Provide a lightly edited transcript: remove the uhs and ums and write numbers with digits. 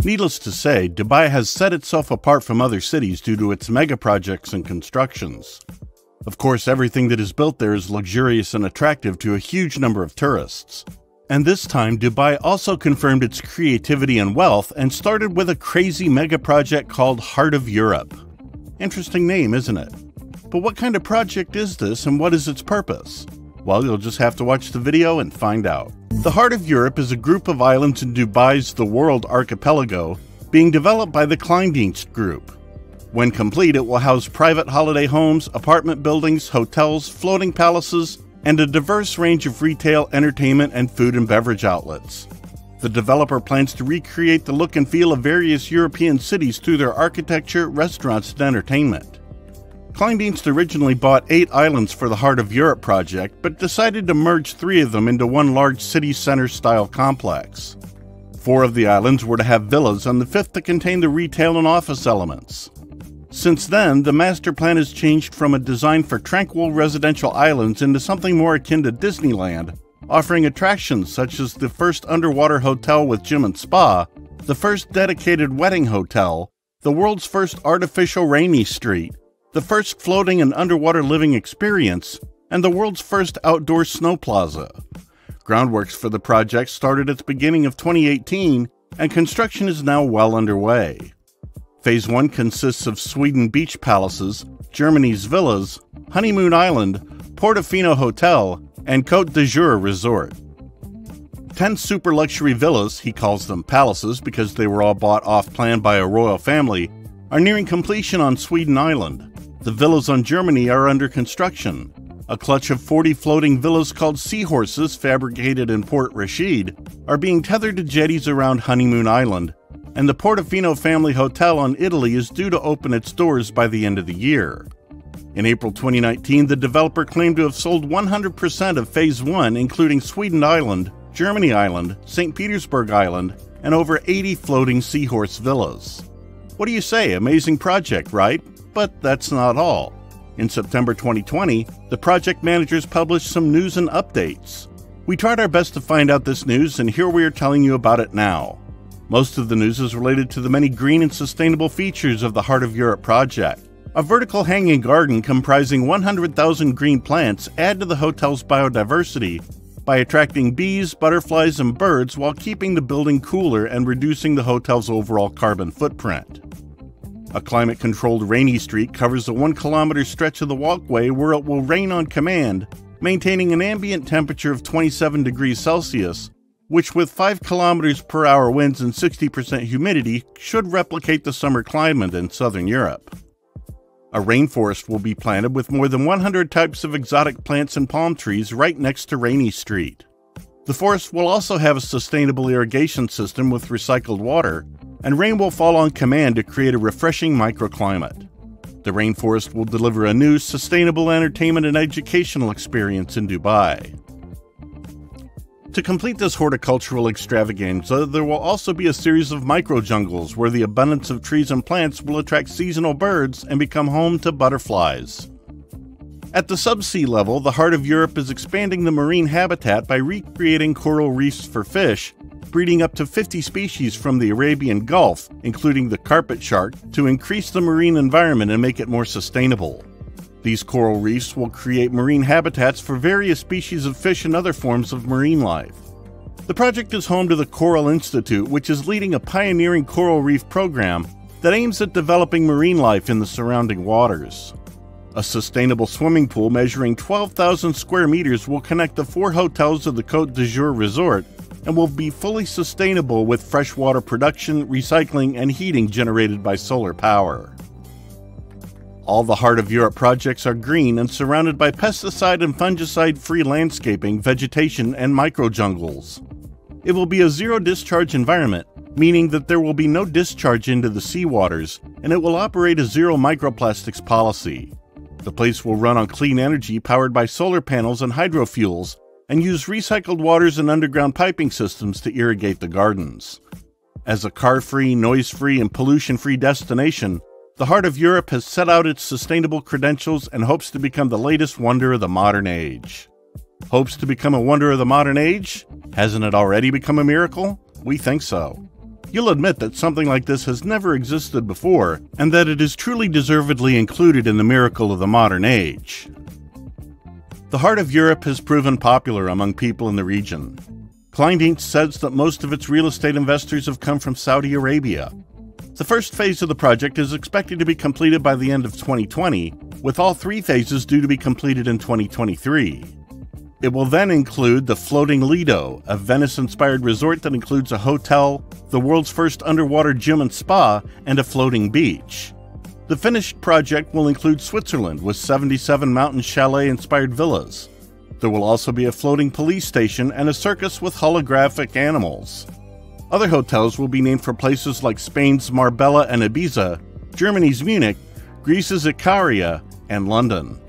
Needless to say, Dubai has set itself apart from other cities due to its megaprojects and constructions. Of course, everything that is built there is luxurious and attractive to a huge number of tourists. And this time, Dubai also confirmed its creativity and wealth and started with a crazy megaproject called Heart of Europe. Interesting name, isn't it? But what kind of project is this and what is its purpose? Well, you'll just have to watch the video and find out. The Heart of Europe is a group of islands in Dubai's The World archipelago being developed by the Kleindienst Group. When complete, it will house private holiday homes, apartment buildings, hotels, floating palaces, and a diverse range of retail, entertainment, and food and beverage outlets. The developer plans to recreate the look and feel of various European cities through their architecture, restaurants, and entertainment. Kleindienst originally bought 8 islands for the Heart of Europe project, but decided to merge 3 of them into one large city center-style complex. 4 of the islands were to have villas, and the 5th to contain the retail and office elements. Since then, the master plan has changed from a design for tranquil residential islands into something more akin to Disneyland, offering attractions such as the first underwater hotel with gym and spa, the first dedicated wedding hotel, the world's first artificial rainy street, the first floating and underwater living experience, and the world's first outdoor snow plaza. Groundworks for the project started at the beginning of 2018, and construction is now well underway. Phase 1 consists of Sweden beach palaces, Germany's villas, Honeymoon Island, Portofino Hotel, and Côte d'Azur Resort. 10 super luxury villas, he calls them palaces because they were all bought off-plan by a royal family, are nearing completion on Sweden Island. The villas on Germany are under construction. A clutch of 40 floating villas called seahorses, fabricated in Port Rashid, are being tethered to jetties around Honeymoon Island, and the Portofino Family Hotel on Italy is due to open its doors by the end of the year. In April 2019, the developer claimed to have sold 100% of Phase 1, including Sweden Island, Germany Island, St. Petersburg Island, and over 80 floating seahorse villas. What do you say? Amazing project, right? But that's not all. In September 2020, the project managers published some news and updates. We tried our best to find out this news, and here we are telling you about it now. Most of the news is related to the many green and sustainable features of the Heart of Europe project. A vertical hanging garden comprising 100,000 green plants add to the hotel's biodiversity by attracting bees, butterflies, and birds while keeping the building cooler and reducing the hotel's overall carbon footprint. A climate-controlled rainy street covers a 1-kilometer stretch of the walkway where it will rain on command, maintaining an ambient temperature of 27 degrees Celsius, which with 5 kilometers per hour winds and 60% humidity should replicate the summer climate in southern Europe. A rainforest will be planted with more than 100 types of exotic plants and palm trees right next to Rainy Street. The forest will also have a sustainable irrigation system with recycled water, and rain will fall on command to create a refreshing microclimate. The rainforest will deliver a new, sustainable entertainment and educational experience in Dubai. To complete this horticultural extravaganza, there will also be a series of micro-jungles where the abundance of trees and plants will attract seasonal birds and become home to butterflies. At the subsea level, the Heart of Europe is expanding the marine habitat by recreating coral reefs for fish, breeding up to 50 species from the Arabian Gulf, including the carpet shark, to increase the marine environment and make it more sustainable. These coral reefs will create marine habitats for various species of fish and other forms of marine life. The project is home to the Coral Institute, which is leading a pioneering coral reef program that aims at developing marine life in the surrounding waters. A sustainable swimming pool measuring 12,000 square meters will connect the 4 hotels of the Côte d'Azur Resort and will be fully sustainable with freshwater production, recycling, and heating generated by solar power. All the Heart of Europe projects are green and surrounded by pesticide and fungicide-free landscaping, vegetation, and micro-jungles. It will be a zero-discharge environment, meaning that there will be no discharge into the seawaters, and it will operate a zero microplastics policy. The place will run on clean energy powered by solar panels and hydrofuels, and use recycled waters and underground piping systems to irrigate the gardens. As a car-free, noise-free, and pollution-free destination, the Heart of Europe has set out its sustainable credentials and hopes to become the latest wonder of the modern age. Hopes to become a wonder of the modern age? Hasn't it already become a miracle? We think so. You'll admit that something like this has never existed before, and that it is truly deservedly included in the miracle of the modern age. The heart of Europe has proven popular among people in the region. Kleindienst says that most of its real estate investors have come from Saudi Arabia. The first phase of the project is expected to be completed by the end of 2020, with all 3 phases due to be completed in 2023. It will then include the Floating Lido, a Venice-inspired resort that includes a hotel, the world's first underwater gym and spa, and a floating beach. The finished project will include Switzerland with 77 mountain chalet-inspired villas. There will also be a floating police station and a circus with holographic animals. Other hotels will be named for places like Spain's Marbella and Ibiza, Germany's Munich, Greece's Ikaria, and London.